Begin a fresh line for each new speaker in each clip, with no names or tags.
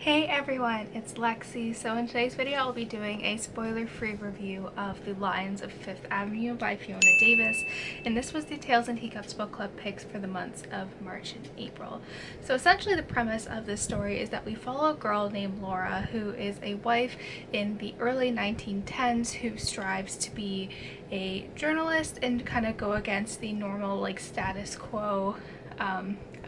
Hey everyone, it's Lexie. So in today's video I'll be doing a spoiler-free review of The Lions of Fifth Avenue by Fiona Davis, and this was the Tales and Teacups book club picks for the months of March and April. So essentially the premise of this story is that we follow a girl named Laura who is a wife in the early 1910s who strives to be a journalist and kind of go against the normal status quo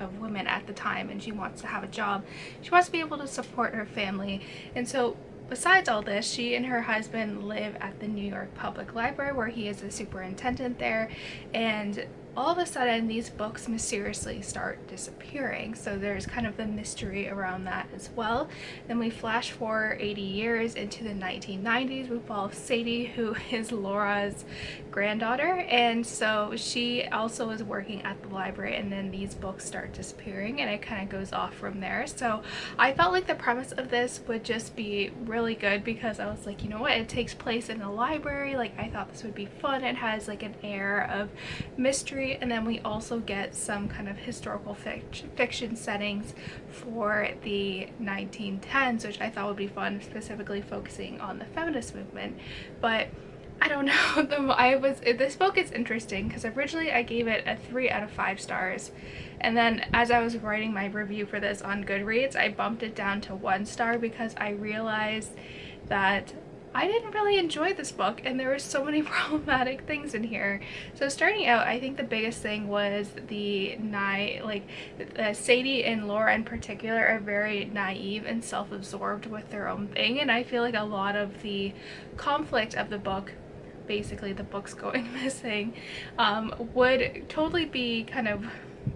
of women at the time, and she wants to have a job. She wants to be able to support her family, and so besides all this, she and her husband live at the New York Public Library where he is a superintendent there, and all of a sudden these books mysteriously start disappearing. So there's kind of the mystery around that as well. Then we flash forward 80 years into the 1990s. We follow Sadie, who is Laura's granddaughter, and so she also is working at the library, and then these books start disappearing and it kind of goes off from there. So I felt like the premise of this would just be really good because I was like, you know what, it takes place in a library. I thought this would be fun. It has an air of mystery, and then we also get some kind of historical fiction settings for the 1910s, which I thought would be fun, specifically focusing on the feminist movement. But I don't know, this book is interesting because originally I gave it a 3 out of 5 stars, and then as I was writing my review for this on Goodreads, I bumped it down to 1 star because I realized that I didn't really enjoy this book and there were so many problematic things in here. So starting out, I think the biggest thing was Sadie and Laura in particular are very naive and self-absorbed with their own thing, and I feel like a lot of the conflict of the book, basically the book's going missing, would totally be kind of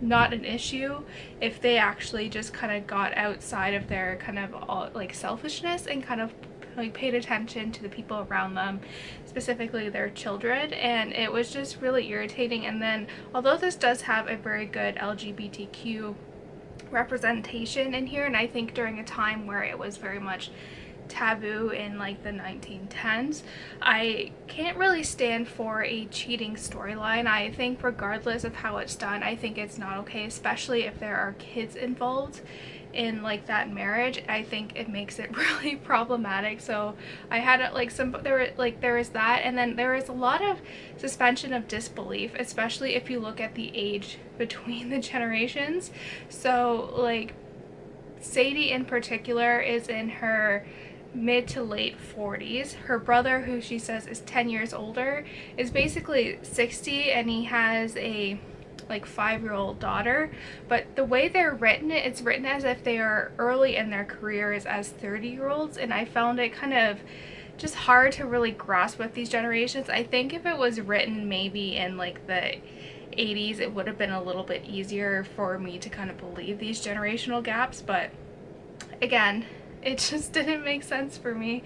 not an issue if they actually just kind of got outside of their kind of selfishness and kind of paid attention to the people around them, specifically their children. And it was just really irritating. And then although this does have a very good LGBTQ representation in here, and I think during a time where it was very much taboo in the 1910s, I can't really stand for a cheating storyline. I think regardless of how it's done, I think it's not okay, especially if there are kids involved in that marriage. I think it makes it really problematic. So I had there was that, and then there was a lot of suspension of disbelief, especially if you look at the age between the generations. So Sadie in particular is in her mid to late 40s. Her brother, who she says is 10 years older, is basically 60, and he has a 5-year-old daughter. But the way they're written, it's written as if they are early in their careers as 30-year-olds, and I found it kind of just hard to really grasp with these generations. I think if it was written maybe in the 80s, it would have been a little bit easier for me to kind of believe these generational gaps, but again, it just didn't make sense for me.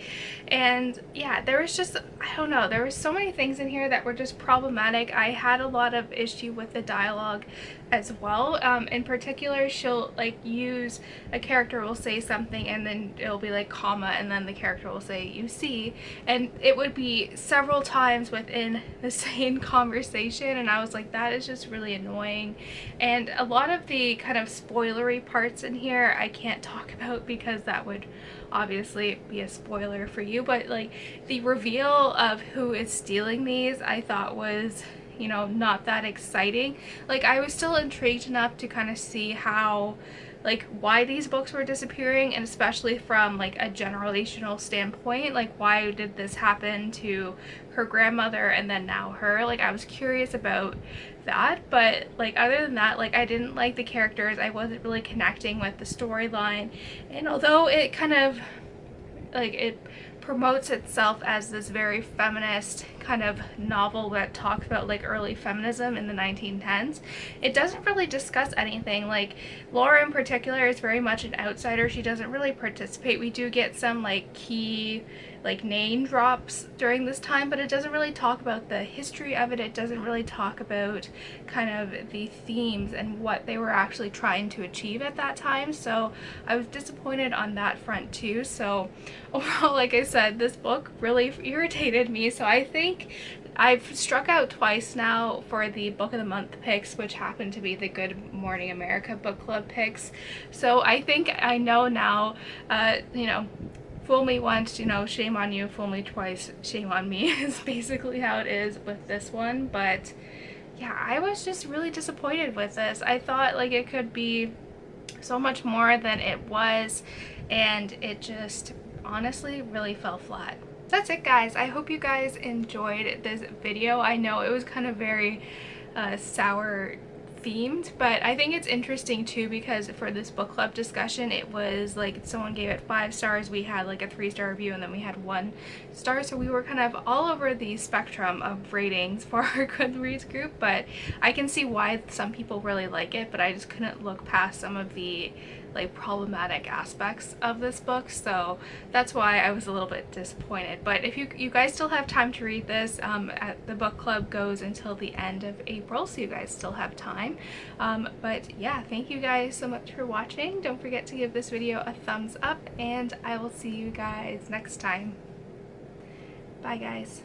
And yeah, there was just, I don't know, there were so many things in here that were just problematic. I had a lot of issue with the dialogue as well. In particular, she'll use, a character will say something and then it'll be comma, and then the character will say "you see," and it would be several times within the same conversation, and I was like, that is just really annoying. And a lot of the kind of spoilery parts in here I can't talk about because that would obviously be a spoiler for you, but the reveal of who is stealing these I thought was, not that exciting. I was still intrigued enough to kind of see how why these books were disappearing, and especially from a generational standpoint, why did this happen to her grandmother and then now her. I was curious about that, but other than that, I didn't like the characters. I wasn't really connecting with the storyline, and although it kind of it promotes itself as this very feminist kind of novel that talks about early feminism in the 1910s, it doesn't really discuss anything. Laura in particular is very much an outsider. She doesn't really participate. We do get some key name drops during this time, but it doesn't really talk about the history of it. It doesn't really talk about kind of the themes and what they were actually trying to achieve at that time. So I was disappointed on that front too. So overall, like I said, this book really irritated me. So I think I've struck out twice now for the book of the month picks, which happen to be the Good Morning America book club picks. So I think I know now, you know, fool me once, you know, shame on you, fool me twice, shame on me is basically how it is with this one. But yeah, I was just really disappointed with this. I thought like it could be so much more than it was, and it just honestly really fell flat. That's it, guys. I hope you guys enjoyed this video. I know it was kind of very sour themed, but I think it's interesting too, because for this book club discussion, it was like someone gave it 5 stars, we had like a 3-star review, and then we had 1 star, so we were kind of all over the spectrum of ratings for our Goodreads group. But I can see why some people really like it, but I just couldn't look past some of the like problematic aspects of this book, so that's why I was a little bit disappointed. But if you guys still have time to read this, the book club goes until the end of April, so you guys still have time. But yeah, thank you guys so much for watching. Don't forget to give this video a thumbs up, and I will see you guys next time. Bye, guys.